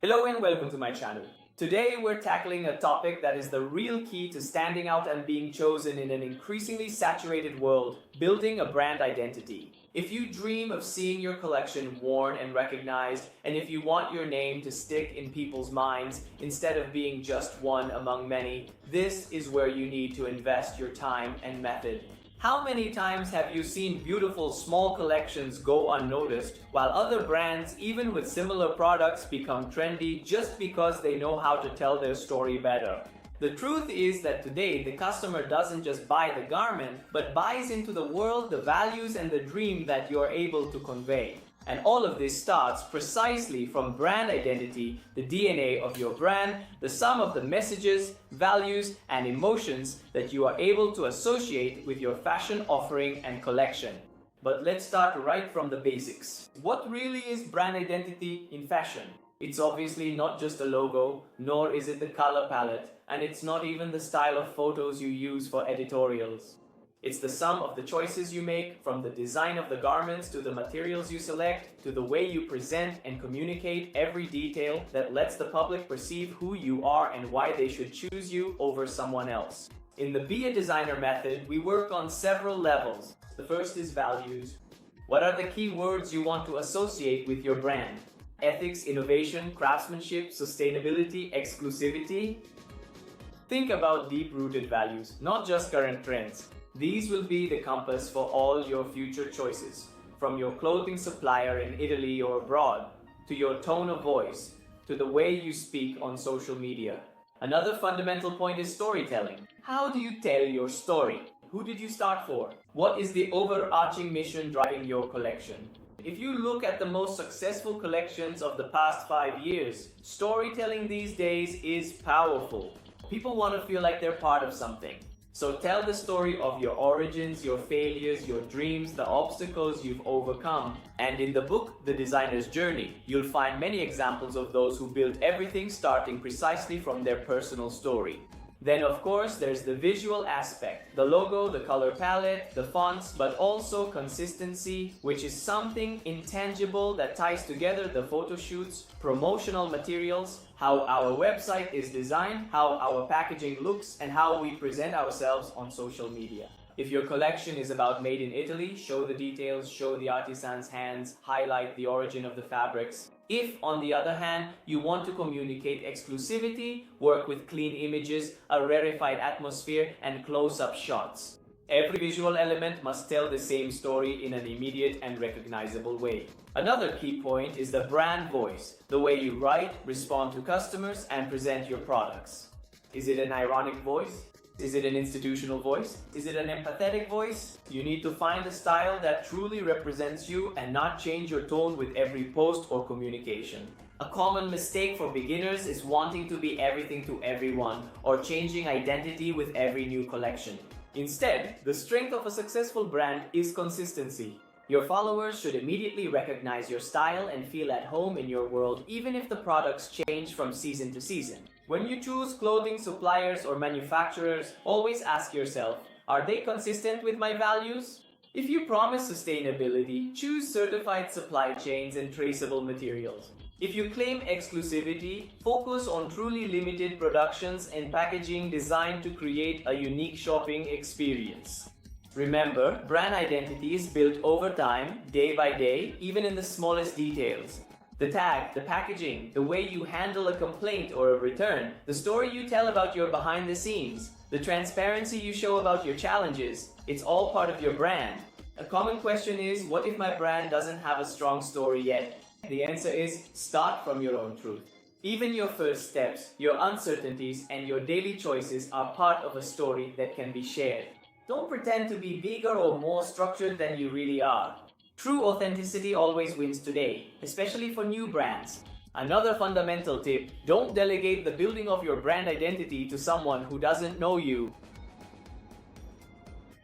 Hello and welcome to my channel. Today we're tackling a topic that is the real key to standing out and being chosen in an increasingly saturated world, building a brand identity. If you dream of seeing your collection worn and recognized, and if you want your name to stick in people's minds instead of being just one among many, this is where you need to invest your time and method. How many times have you seen beautiful small collections go unnoticed, while other brands, even with similar products, become trendy just because they know how to tell their story better? The truth is that today the customer doesn't just buy the garment, but buys into the world, the values, and the dream that you're able to convey. And all of this starts precisely from brand identity, the DNA of your brand, the sum of the messages, values, and emotions that you are able to associate with your fashion offering and collection. But let's start right from the basics. What really is brand identity in fashion? It's obviously not just a logo, nor is it the color palette, and it's not even the style of photos you use for editorials. It's the sum of the choices you make, from the design of the garments to the materials you select, to the way you present and communicate every detail that lets the public perceive who you are and why they should choose you over someone else. In the Be a Designer method, we work on several levels. The first is values. What are the key words you want to associate with your brand? Ethics, innovation, craftsmanship, sustainability, exclusivity? Think about deep-rooted values, not just current trends. These will be the compass for all your future choices, from your clothing supplier in Italy or abroad, to your tone of voice, to the way you speak on social media. Another fundamental point is storytelling. How do you tell your story? Who did you start for? What is the overarching mission driving your collection? If you look at the most successful collections of the past 5 years, storytelling these days is powerful. People want to feel like they're part of something. So tell the story of your origins, your failures, your dreams, the obstacles you've overcome. And in the book, The Designer's Journey, you'll find many examples of those who built everything starting precisely from their personal story. Then of course, there's the visual aspect, the logo, the color palette, the fonts, but also consistency, which is something intangible that ties together the photoshoots, promotional materials, how our website is designed, how our packaging looks, and how we present ourselves on social media. If your collection is about made in Italy, show the details, show the artisan's hands, highlight the origin of the fabrics. If, on the other hand, you want to communicate exclusivity, work with clean images, a rarefied atmosphere, and close-up shots. Every visual element must tell the same story in an immediate and recognizable way. Another key point is the brand voice, the way you write, respond to customers, and present your products. Is it an ironic voice? Is it an institutional voice? Is it an empathetic voice? You need to find a style that truly represents you and not change your tone with every post or communication. A common mistake for beginners is wanting to be everything to everyone or changing identity with every new collection. Instead, the strength of a successful brand is consistency. Your followers should immediately recognize your style and feel at home in your world, even if the products change from season to season. When you choose clothing suppliers or manufacturers, always ask yourself, are they consistent with my values? If you promise sustainability, choose certified supply chains and traceable materials. If you claim exclusivity, focus on truly limited productions and packaging designed to create a unique shopping experience. Remember, brand identity is built over time, day by day, even in the smallest details. The tag, the packaging, the way you handle a complaint or a return, the story you tell about your behind the scenes, the transparency you show about your challenges, it's all part of your brand. A common question is, what if my brand doesn't have a strong story yet? The answer is, start from your own truth. Even your first steps, your uncertainties, and your daily choices are part of a story that can be shared. Don't pretend to be bigger or more structured than you really are. True authenticity always wins today, especially for new brands. Another fundamental tip, don't delegate the building of your brand identity to someone who doesn't know you.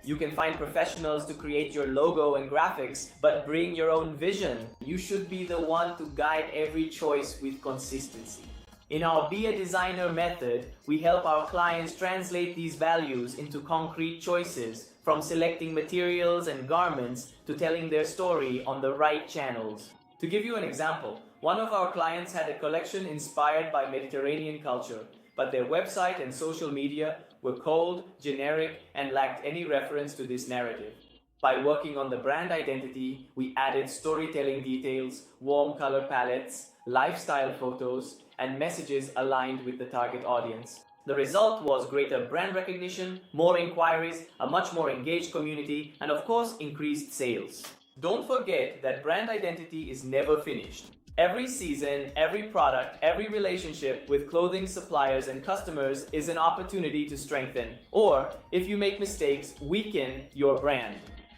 You can find professionals to create your logo and graphics, but bring your own vision. You should be the one to guide every choice with consistency. In our Be a Designer method, we help our clients translate these values into concrete choices, from selecting materials and garments to telling their story on the right channels. To give you an example, One of our clients had a collection inspired by Mediterranean culture, but their website and social media were cold, generic, and lacked any reference to this narrative. By working on the brand identity, we added storytelling details, warm color palettes, lifestyle photos, and messages aligned with the target audience. The result was greater brand recognition, more inquiries, a much more engaged community, and of course, increased sales. Don't forget that brand identity is never finished. Every season, every product, every relationship with clothing suppliers and customers is an opportunity to strengthen, or, if you make mistakes, weaken your brand.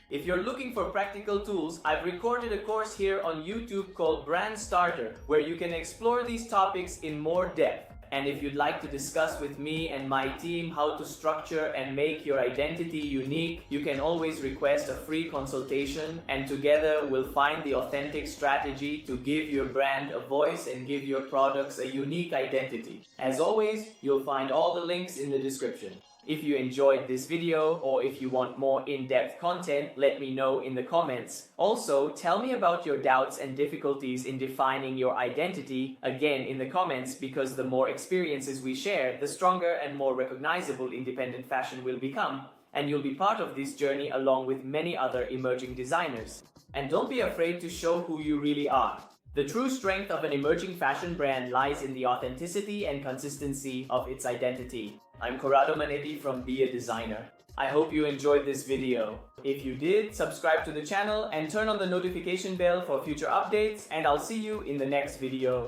If you're looking for practical tools, I've recorded a course here on YouTube called Brand Starter, where you can explore these topics in more depth. And if you'd like to discuss with me and my team how to structure and make your identity unique, you can always request a free consultation, and together we'll find the authentic strategy to give your brand a voice and give your products a unique identity. As always, you'll find all the links in the description. If you enjoyed this video or if you want more in-depth content, let me know in the comments. Also, tell me about your doubts and difficulties in defining your identity, again in the comments, because the more experiences we share, the stronger and more recognizable independent fashion will become. And you'll be part of this journey along with many other emerging designers. And don't be afraid to show who you really are. The true strength of an emerging fashion brand lies in the authenticity and consistency of its identity. I'm Corrado Manetti from Be a Designer. I hope you enjoyed this video. If you did, subscribe to the channel and turn on the notification bell for future updates, and I'll see you in the next video.